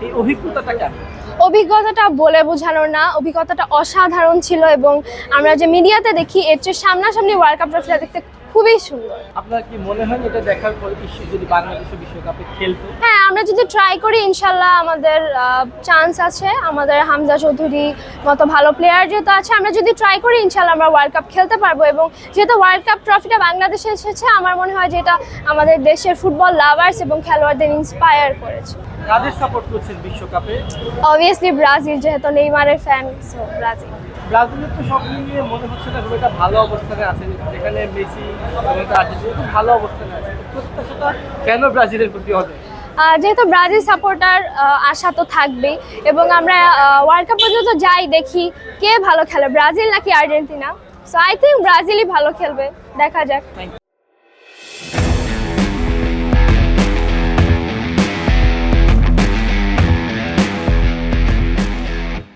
এই অভিজ্ঞতাটা কেমন? অভিজ্ঞতাটা বলে বোঝানোর না, অভিজ্ঞতাটা অসাধারণ ছিল এবং আমরা যে মিডিয়াতে দেখি এর চেয়ে সামনাসামনি ওয়ার্ল্ড কাপ ট্রফিটা দেখতে খুবই সুন্দর। আপনার কি মনে হয় এটা দেখার পর যদি বাংলাদেশ বিশ্বকাপে খেলতো? হ্যাঁ, আমরা যদি ট্রাই করি ইনশাল্লাহ আমাদের চান্স আছে। আমাদের হামজা চৌধুরী মতো ভালো প্লেয়ার যেহেতু আছে, আমরা যদি ট্রাই করি ইনশাল্লাহ আমরা ওয়ার্ল্ড কাপ খেলতে পারবো। এবং যেহেতু ওয়ার্ল্ড কাপ ট্রফিটা বাংলাদেশে এসেছে, আমার মনে হয় যে এটা আমাদের দেশের ফুটবল লাভার্স এবং খেলোয়াড়দের ইন্সপায়ার করেছে। কাদের সাপোর্ট করছেন বিশ্বকাপে? অবভিয়াসলি ব্রাজিল, যেহেতু নেইমারের ফ্যান, সো ব্রাজিল। ব্রাজিলের তো সব মিলিয়ে মনে হচ্ছে না খুব একটা ভালো অবস্থানে আছে, যেখানে মেসি এবং আর্জেন্টিনা খুব ভালো অবস্থানে আছে। প্রত্যাশাটা কেন ব্রাজিলের প্রতি হবে? যেহেতু ব্রাজিল সাপোর্টার, আশা তো থাকবেই এবং আমরা ওয়ার্ল্ড কাপ পর্যন্ত যাই দেখি কে ভালো খেলে, ব্রাজিল নাকি আর্জেন্টিনা। সো আই থিঙ্ক ব্রাজিলই ভালো খেলবে, দেখা যাক।